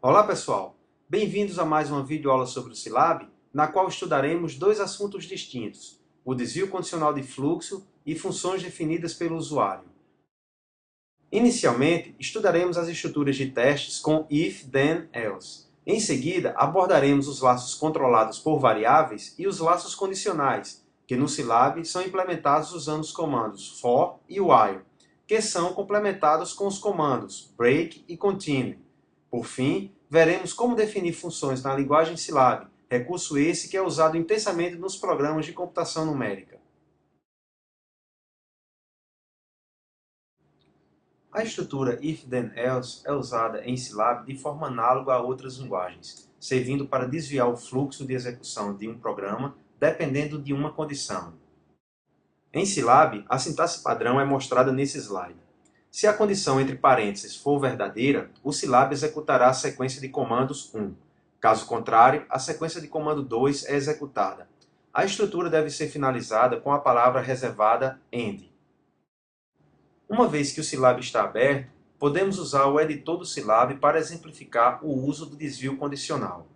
Olá pessoal, bem-vindos a mais uma videoaula sobre o Silab, na qual estudaremos dois assuntos distintos, o desvio condicional de fluxo e funções definidas pelo usuário. Inicialmente, estudaremos as estruturas de testes com if, then, else. Em seguida, abordaremos os laços controlados por variáveis e os laços condicionais, que no Silab são implementados usando os comandos for e while, que são complementados com os comandos break e continue. Por fim, veremos como definir funções na linguagem Silab, recurso esse que é usado intensamente nos programas de computação numérica. A estrutura if, then, else é usada em Silab de forma análoga a outras linguagens, servindo para desviar o fluxo de execução de um programa dependendo de uma condição. Em Silab, a sintaxe padrão é mostrada nesse slide. Se a condição entre parênteses for verdadeira, o Silab executará a sequência de comandos 1. Caso contrário, a sequência de comando 2 é executada. A estrutura deve ser finalizada com a palavra reservada end. Uma vez que o Silab está aberto, podemos usar o editor do Silab para exemplificar o uso do desvio condicional.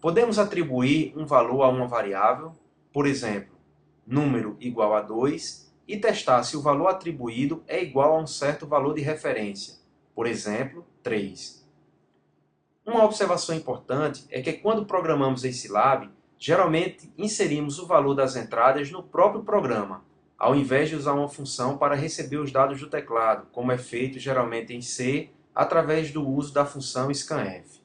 Podemos atribuir um valor a uma variável, por exemplo, número igual a 2, e testar se o valor atribuído é igual a um certo valor de referência, por exemplo, 3. Uma observação importante é que quando programamos em Silab, geralmente inserimos o valor das entradas no próprio programa, ao invés de usar uma função para receber os dados do teclado, como é feito geralmente em C, através do uso da função scanf.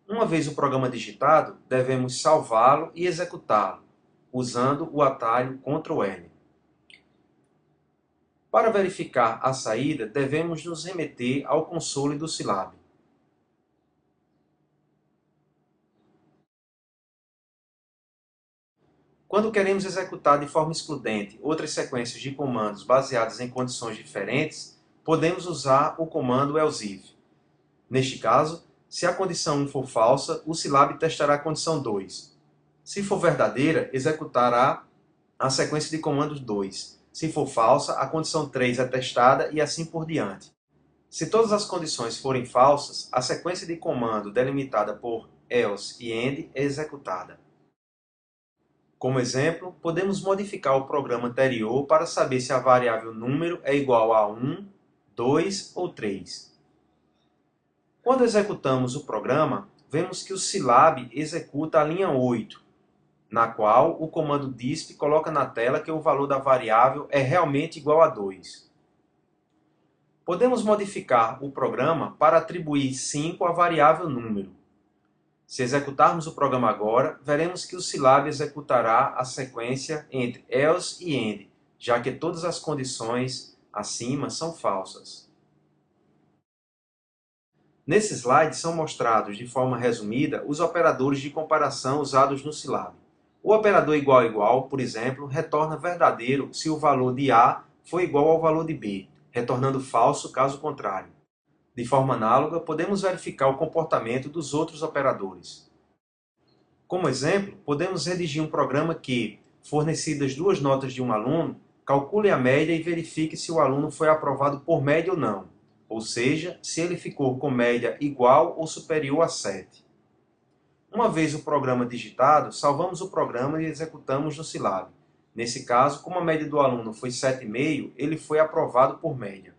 Uma vez o programa digitado, devemos salvá-lo e executá-lo, usando o atalho Ctrl+N. Para verificar a saída, devemos nos remeter ao console do Silab. Quando queremos executar de forma excludente outras sequências de comandos baseadas em condições diferentes, podemos usar o comando else. Neste caso, se a condição 1 for falsa, o Silab testará a condição 2. Se for verdadeira, executará a sequência de comandos 2. Se for falsa, a condição 3 é testada e assim por diante. Se todas as condições forem falsas, a sequência de comando delimitada por else e end é executada. Como exemplo, podemos modificar o programa anterior para saber se a variável número é igual a 1, 2 ou 3. Quando executamos o programa, vemos que o Silab executa a linha 8, na qual o comando disp coloca na tela que o valor da variável é realmente igual a 2. Podemos modificar o programa para atribuir 5 à variável número. Se executarmos o programa agora, veremos que o Silab executará a sequência entre else e end, já que todas as condições acima são falsas. Nesse slide são mostrados de forma resumida os operadores de comparação usados no Silab. O operador igual a igual, por exemplo, retorna verdadeiro se o valor de A for igual ao valor de B, retornando falso caso contrário. De forma análoga, podemos verificar o comportamento dos outros operadores. Como exemplo, podemos redigir um programa que, fornecidas duas notas de um aluno, calcule a média e verifique se o aluno foi aprovado por média ou não, ou seja, se ele ficou com média igual ou superior a 7. Uma vez o programa digitado, salvamos o programa e executamos no Silab. Nesse caso, como a média do aluno foi 7,5, ele foi aprovado por média.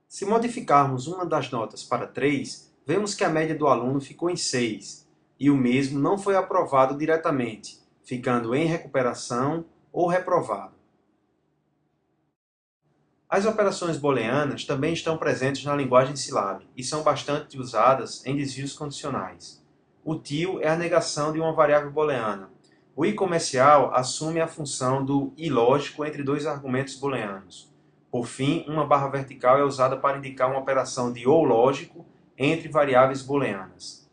Se modificarmos uma das notas para 3, vemos que a média do aluno ficou em 6, e o mesmo não foi aprovado diretamente, ficando em recuperação ou reprovado. As operações booleanas também estão presentes na linguagem Silab e são bastante usadas em desvios condicionais. O till é a negação de uma variável booleana. O i comercial assume a função do i lógico entre dois argumentos booleanos. Por fim, uma barra vertical é usada para indicar uma operação de ou lógico entre variáveis booleanas.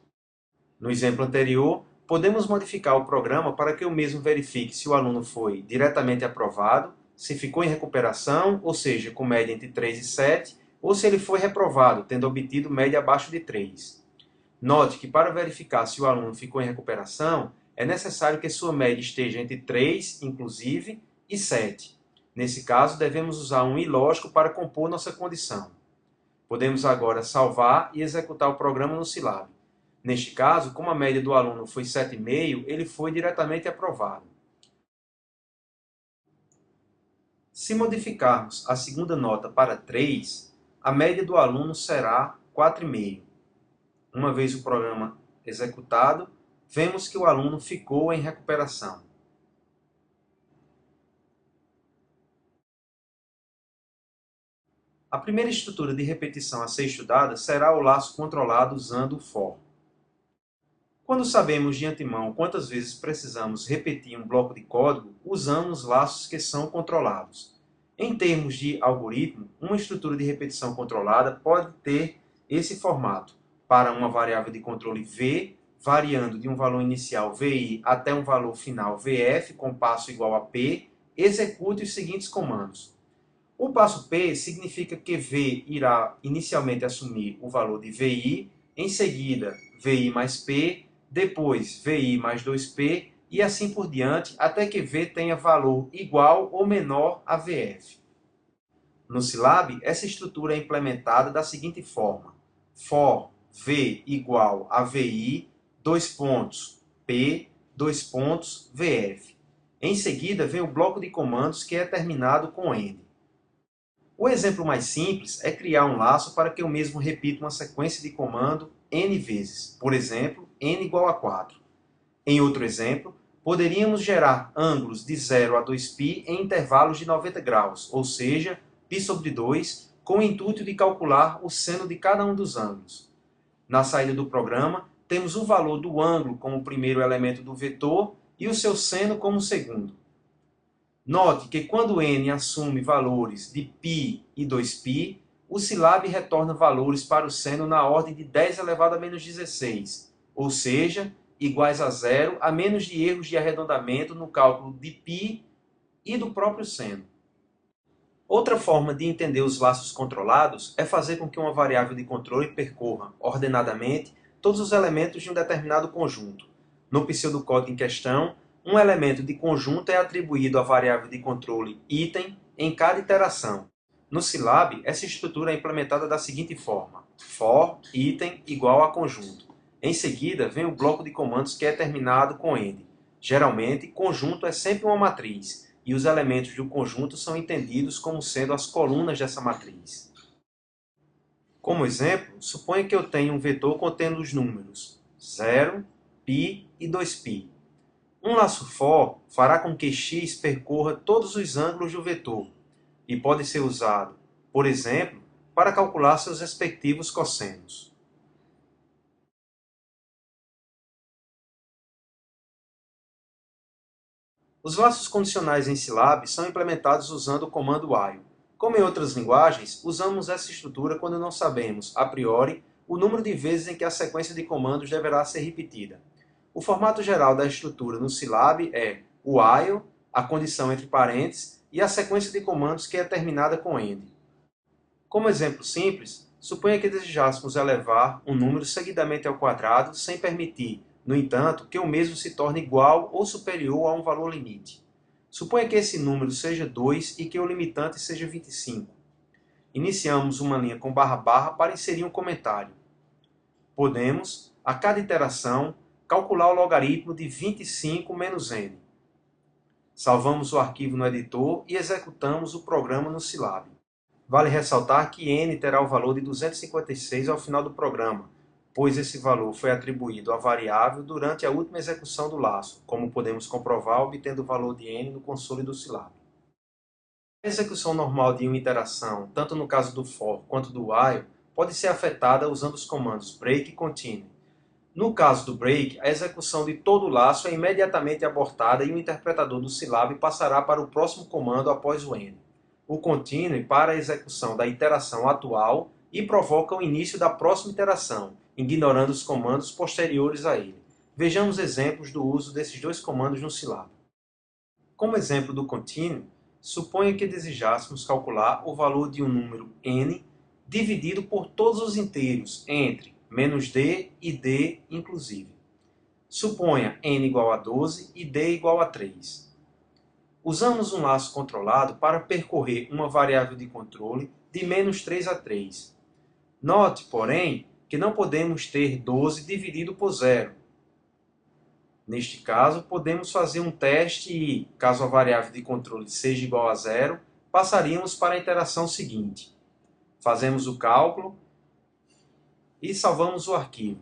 No exemplo anterior, podemos modificar o programa para que o mesmo verifique se o aluno foi diretamente aprovado, se ficou em recuperação, ou seja, com média entre 3 e 7, ou se ele foi reprovado, tendo obtido média abaixo de 3. Note que para verificar se o aluno ficou em recuperação, é necessário que sua média esteja entre 3, inclusive, e 7. Nesse caso, devemos usar um i lógico para compor nossa condição. Podemos agora salvar e executar o programa no Silab. Neste caso, como a média do aluno foi 7,5, ele foi diretamente aprovado. Se modificarmos a segunda nota para 3, a média do aluno será 4,5. Uma vez o programa executado, vemos que o aluno ficou em recuperação. A primeira estrutura de repetição a ser estudada será o laço controlado usando o for. Quando sabemos de antemão quantas vezes precisamos repetir um bloco de código, usamos laços que são controlados. Em termos de algoritmo, uma estrutura de repetição controlada pode ter esse formato: para uma variável de controle v, variando de um valor inicial vi até um valor final vf com passo igual a p, execute os seguintes comandos. O passo p significa que v irá inicialmente assumir o valor de vi, em seguida vi mais p, depois vi mais 2p e assim por diante, até que v tenha valor igual ou menor a vf. No Silab, essa estrutura é implementada da seguinte forma: for v igual a vi, p, vf. Em seguida, vem o bloco de comandos que é terminado com end. O exemplo mais simples é criar um laço para que eu mesmo repita uma sequência de comando n vezes, por exemplo, n igual a 4. Em outro exemplo, poderíamos gerar ângulos de 0 a 2π em intervalos de 90 graus, ou seja, π sobre 2, com o intuito de calcular o seno de cada um dos ângulos. Na saída do programa, temos o valor do ângulo como o primeiro elemento do vetor e o seu seno como o segundo. Note que quando n assume valores de π e 2π, o Silab retorna valores para o seno na ordem de 10 elevado a menos 16, ou seja, iguais a zero, a menos de erros de arredondamento no cálculo de π e do próprio seno. Outra forma de entender os laços controlados é fazer com que uma variável de controle percorra, ordenadamente, todos os elementos de um determinado conjunto. No pseudocódigo em questão, um elemento de conjunto é atribuído à variável de controle item em cada iteração. No Silab, essa estrutura é implementada da seguinte forma: for item igual a conjunto. Em seguida, vem o bloco de comandos que é terminado com end. Geralmente, conjunto é sempre uma matriz, e os elementos do conjunto são entendidos como sendo as colunas dessa matriz. Como exemplo, suponha que eu tenho um vetor contendo os números 0, π e 2π. Um laço for fará com que x percorra todos os ângulos do vetor e pode ser usado, por exemplo, para calcular seus respectivos cossenos. Os laços condicionais em Silab são implementados usando o comando while. Como em outras linguagens, usamos essa estrutura quando não sabemos, a priori, o número de vezes em que a sequência de comandos deverá ser repetida. O formato geral da estrutura no Silab é o while, a condição entre parênteses, e a sequência de comandos que é terminada com end. Como exemplo simples, suponha que desejássemos elevar um número seguidamente ao quadrado sem permitir, no entanto, que o mesmo se torne igual ou superior a um valor limite. Suponha que esse número seja 2 e que o limitante seja 25. Iniciamos uma linha com barra para inserir um comentário. Podemos, a cada iteração, calcular o logaritmo de 25 menos n. Salvamos o arquivo no editor e executamos o programa no Silab. Vale ressaltar que n terá o valor de 256 ao final do programa, pois esse valor foi atribuído à variável durante a última execução do laço, como podemos comprovar obtendo o valor de n no console do Silab. A execução normal de uma iteração, tanto no caso do for quanto do while, pode ser afetada usando os comandos break e continue. No caso do break, a execução de todo o laço é imediatamente abortada e o interpretador do Silab passará para o próximo comando após o end. O continue para a execução da iteração atual e provoca o início da próxima iteração, ignorando os comandos posteriores a ele. Vejamos exemplos do uso desses dois comandos no Silab. Como exemplo do continue, suponha que desejássemos calcular o valor de um número n dividido por todos os inteiros entre -d e d inclusive. Suponha n igual a 12 e d igual a 3. Usamos um laço controlado para percorrer uma variável de controle de -3 a 3. Note, porém, que não podemos ter 12 dividido por zero. Neste caso, podemos fazer um teste e, caso a variável de controle seja igual a zero, passaríamos para a iteração seguinte. Fazemos o cálculo e salvamos o arquivo.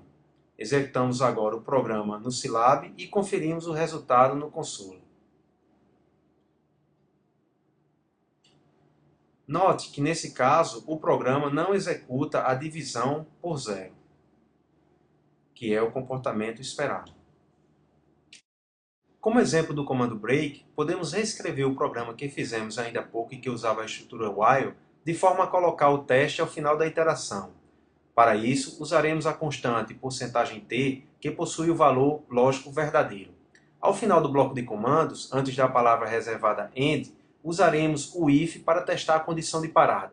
Executamos agora o programa no Scilab e conferimos o resultado no console. Note que, nesse caso, o programa não executa a divisão por zero, que é o comportamento esperado. Como exemplo do comando break, podemos reescrever o programa que fizemos ainda há pouco e que usava a estrutura while, de forma a colocar o teste ao final da iteração. Para isso, usaremos a constante %t, que possui o valor lógico verdadeiro. Ao final do bloco de comandos, antes da palavra reservada end, usaremos o if para testar a condição de parada.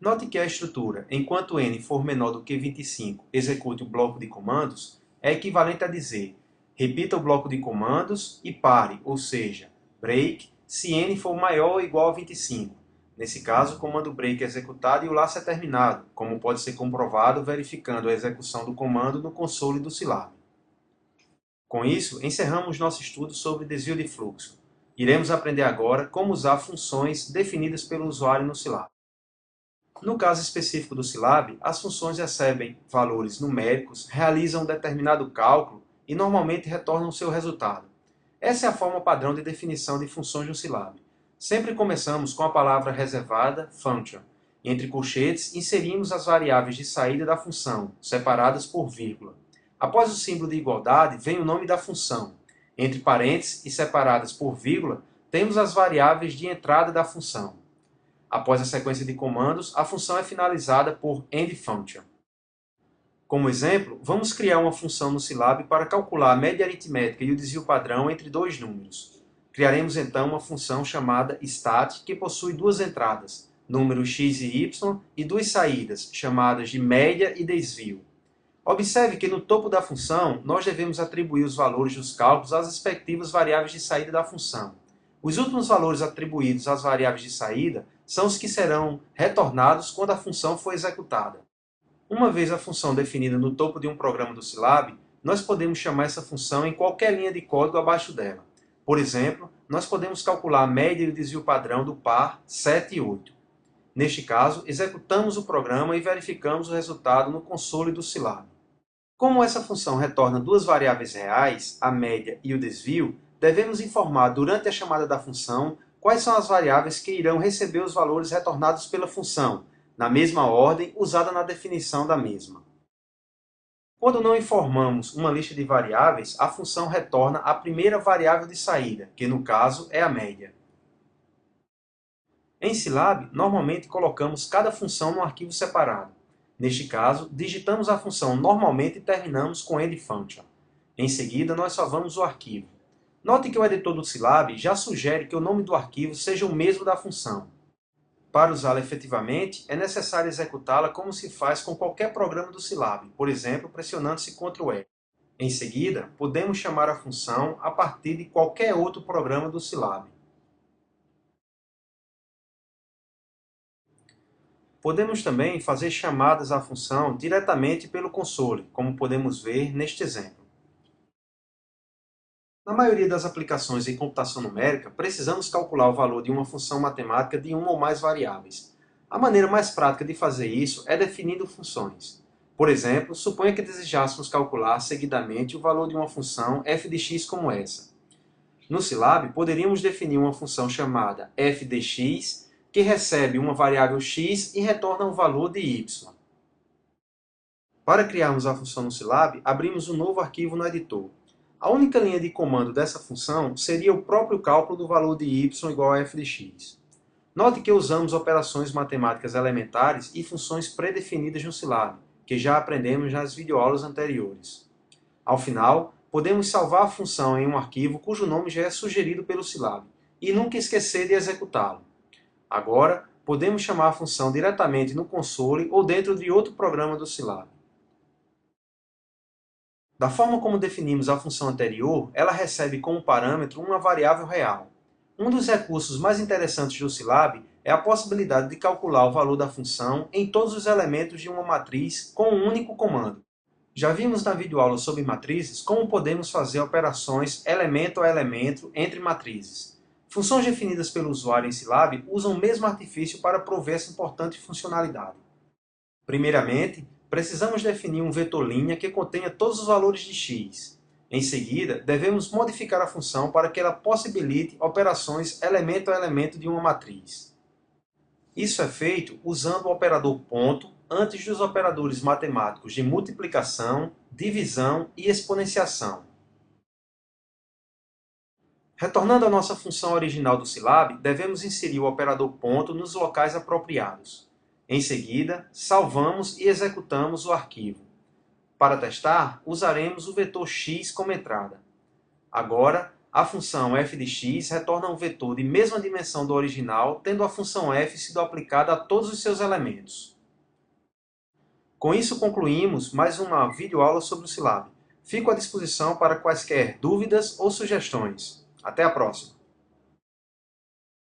Note que a estrutura, enquanto n for menor do que 25, execute o bloco de comandos, é equivalente a dizer: repita o bloco de comandos e pare, ou seja, break, se n for maior ou igual a 25. Nesse caso, o comando break é executado e o laço é terminado, como pode ser comprovado verificando a execução do comando no console do Scilab. Com isso, encerramos nosso estudo sobre desvio de fluxo. Iremos aprender agora como usar funções definidas pelo usuário no Scilab. No caso específico do Scilab, as funções recebem valores numéricos, realizam um determinado cálculo e normalmente retornam seu resultado. Essa é a forma padrão de definição de funções no Scilab. Sempre começamos com a palavra reservada function. Entre colchetes, inserimos as variáveis de saída da função, separadas por vírgula. Após o símbolo de igualdade, vem o nome da função. Entre parênteses e separadas por vírgula, temos as variáveis de entrada da função. Após a sequência de comandos, a função é finalizada por endFunction. Como exemplo, vamos criar uma função no Scilab para calcular a média aritmética e o desvio padrão entre dois números. Criaremos então uma função chamada stat, que possui duas entradas, números x e y, e duas saídas, chamadas de média e desvio. Observe que no topo da função, nós devemos atribuir os valores dos cálculos às respectivas variáveis de saída da função. Os últimos valores atribuídos às variáveis de saída são os que serão retornados quando a função for executada. Uma vez a função definida no topo de um programa do Scilab, nós podemos chamar essa função em qualquer linha de código abaixo dela. Por exemplo, nós podemos calcular a média e o desvio padrão do par 7 e 8. Neste caso, executamos o programa e verificamos o resultado no console do Scilab. Como essa função retorna duas variáveis reais, a média e o desvio, devemos informar durante a chamada da função quais são as variáveis que irão receber os valores retornados pela função, na mesma ordem usada na definição da mesma. Quando não informamos uma lista de variáveis, a função retorna a primeira variável de saída, que no caso é a média. Em Scilab, normalmente colocamos cada função num arquivo separado. Neste caso, digitamos a função normalmente e terminamos com endFunction. Em seguida, nós salvamos o arquivo. Note que o editor do Scilab já sugere que o nome do arquivo seja o mesmo da função. Para usá-la efetivamente, é necessário executá-la como se faz com qualquer programa do Scilab, por exemplo, pressionando-se Ctrl F. Em seguida, podemos chamar a função a partir de qualquer outro programa do Scilab. Podemos também fazer chamadas à função diretamente pelo console, como podemos ver neste exemplo. Na maioria das aplicações em computação numérica, precisamos calcular o valor de uma função matemática de uma ou mais variáveis. A maneira mais prática de fazer isso é definindo funções. Por exemplo, suponha que desejássemos calcular seguidamente o valor de uma função f de x como essa. No Scilab, poderíamos definir uma função chamada f de x, que recebe uma variável x e retorna um valor de y. Para criarmos a função no Scilab, abrimos um novo arquivo no editor. A única linha de comando dessa função seria o próprio cálculo do valor de y igual a f de x. Note que usamos operações matemáticas elementares e funções pré-definidas no Scilab, que já aprendemos nas videoaulas anteriores. Ao final, podemos salvar a função em um arquivo cujo nome já é sugerido pelo Scilab, e nunca esquecer de executá-lo. Agora, podemos chamar a função diretamente no console ou dentro de outro programa do Scilab. Da forma como definimos a função anterior, ela recebe como parâmetro uma variável real. Um dos recursos mais interessantes do Scilab é a possibilidade de calcular o valor da função em todos os elementos de uma matriz com um único comando. Já vimos na videoaula sobre matrizes como podemos fazer operações elemento a elemento entre matrizes. Funções definidas pelo usuário em Scilab usam o mesmo artifício para prover essa importante funcionalidade. Primeiramente, precisamos definir um vetor linha que contenha todos os valores de x. Em seguida, devemos modificar a função para que ela possibilite operações elemento a elemento de uma matriz. Isso é feito usando o operador ponto antes dos operadores matemáticos de multiplicação, divisão e exponenciação. Retornando à nossa função original do Scilab, devemos inserir o operador ponto nos locais apropriados. Em seguida, salvamos e executamos o arquivo. Para testar, usaremos o vetor x como entrada. Agora, a função f de x retorna um vetor de mesma dimensão do original, tendo a função f sido aplicada a todos os seus elementos. Com isso concluímos mais uma videoaula sobre o Scilab. Fico à disposição para quaisquer dúvidas ou sugestões. Até a próxima!